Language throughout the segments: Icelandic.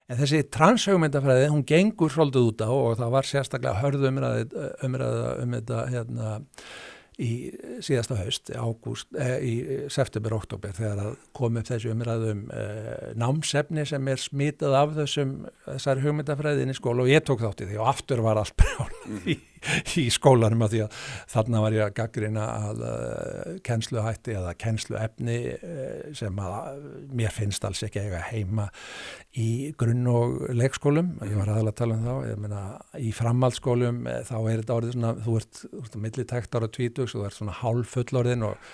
En þessi transhugmyndafræði, hún gengur svolítið út á og það var sérstaklega hörð umræða þetta í síðasta haust, í september, október, þegar að kom upp þessi umræðum námsefni sem smitað af þessari hugmyndafræði inn í skóla og ég tók þátt í því og aftur var allt brjálað í skólanum af því að þarna var ég að gagnrýna að kennsluhætti eða kennsluefni sem að mér finnst alls ekki eiga heima í grunn- og leikskólum, ég var aðalega að tala um þá, ég meina í framhaldsskólum þá þetta orðið svona, þú ert millitækt ára 20, þú ert svona hálffullorðin og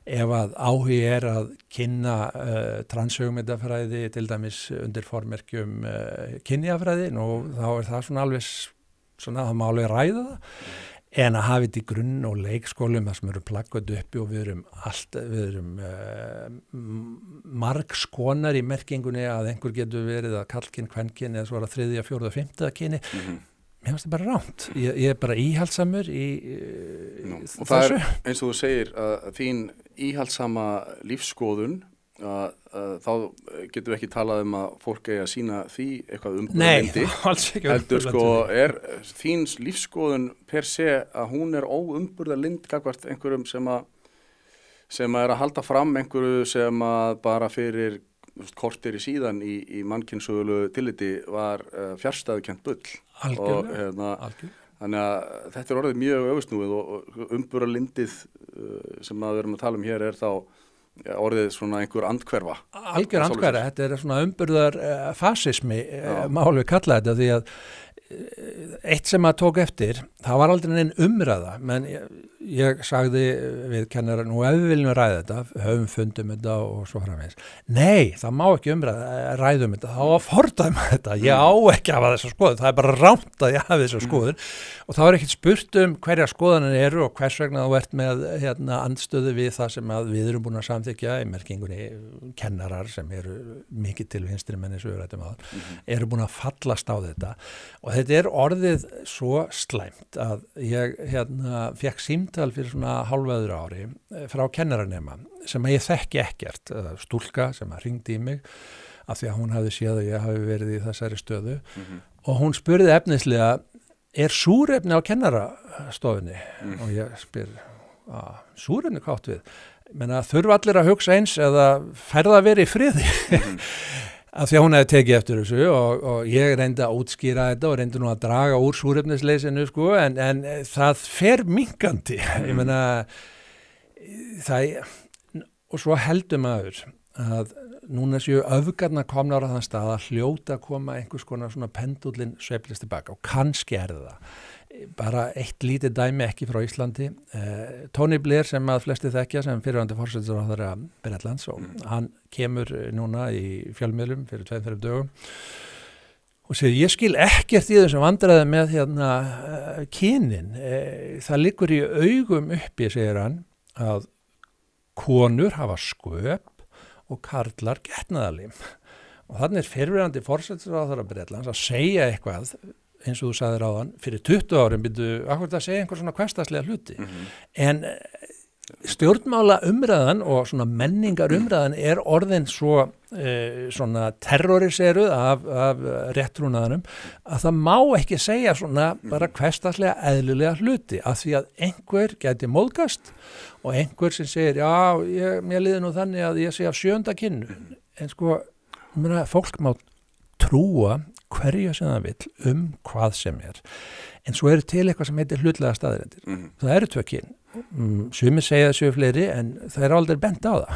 ef að áhugi að kynna transhugmyndafræði til dæmis undir formerkjum kynjafræði, nú þá það svona alveg svona það má alveg ræða það en að hafa þetta í grunn- og leikskólum þar sem eru plaggat uppi og við erum margskonar í merkingunni að einhver getur verið að karlkyn, kvenkyn eða svo þriðja, fjórða, fimmta kyni mér finnst það bara rámt ég bara íhaldsamur í og það eins og þú segir að þín íhaldsama lífsskoðun þá getum við ekki talað um að fólk eigi að sýna því eitthvað umburðarlyndi. Nei, alls ekki heldur sko þín lífsskoðun per se að hún óumburðarlynd gagnvart einhverjum sem að halda fram einhverju sem að bara fyrir korter í síðan í mannkynssögulegu tilliti var fjarstæðukennt bull. Algjörlega. Þannig að þetta orðið mjög öfusnúið og umburðarlyndið sem að við erum að tala um hér þá orðið svona einhver andhverfa. Algjör andhverfa, þetta svona umburðar fasismi málu kalla þetta því að eitt sem að tók eftir, það var aldrei neinn umræða, menn ég sagði við kennara, nú ef við viljum ræða þetta, höfum fundum þetta og svo framvegis. Nei, það má ekki ræðum þetta, þá að fordæma þetta, ég á ekki að hafa þessa skoðun, það bara rámt að ég hafi þessa skoðun og þá ekkert spurt hverja skoðanir eru og hvers vegna þú ert með andstöðu við það sem að við erum búin að samþykja í merkingunni kennarar sem eru mikið til vinstri menni eru búin að fallast á þetta og þetta orðið svo slæmt að ég fekk símtal fyrir svona hálföðru ári frá kennaranema sem að ég þekki ekkert, stúlka sem að hringdi í mig af því að hún hafði séð að ég hafi verið í þessari stöðu og hún spurði efnislega súrefni á kennarastofunni og ég spyr súrefni hvað átt við? Menna þurfa allir að hugsa eins eða færða að vera í friði af því að hún hefði tekið eftir þessu og ég reyndi að útskýra þetta og reyndi nú að draga úr súrefnisleysinu sko, en það fer minkandi ég meina og svo heldur maður að núna séu öfgarnar komnar á þann stað að hljóta að koma einhvers konar svona pendullin sveiflist tilbaka og kannski það bara eitt lítið dæmi ekki frá Íslandi Tony Blair sem að flesti þekkja sem fyrrverandi forsætisráðherra Bretlands og hann kemur núna í fjölmiðlum fyrir 2-3 dögum og segir ég skil ekkert í þessum vandræði með kynin það liggur í augum uppi segir hann að konur hafa sköp og karlar getnaðarlim og þannig fyrrverandi forsætisráðherra Bretlands að segja eitthvað eins og þú sagðir áðan, fyrir 20 árum akkurat að segja einhver svona hversdagslega hluti en stjórnmála umræðan og svona menningar umræðan orðin svo svona terroriseruð af réttrúnaðanum að það má ekki segja svona bara hversdagslega eðlilega hluti af því að einhver gæti móðgast og einhver sem segir mér líður nú þannig að ég sé af 7. kynnu en sko, fólk má trúa hverju sem það vill hvað sem en svo til eitthvað sem heitir hlutlega staðreyndir það eru 2 kyn sumir segja þessu fleiri en það aldrei bent á það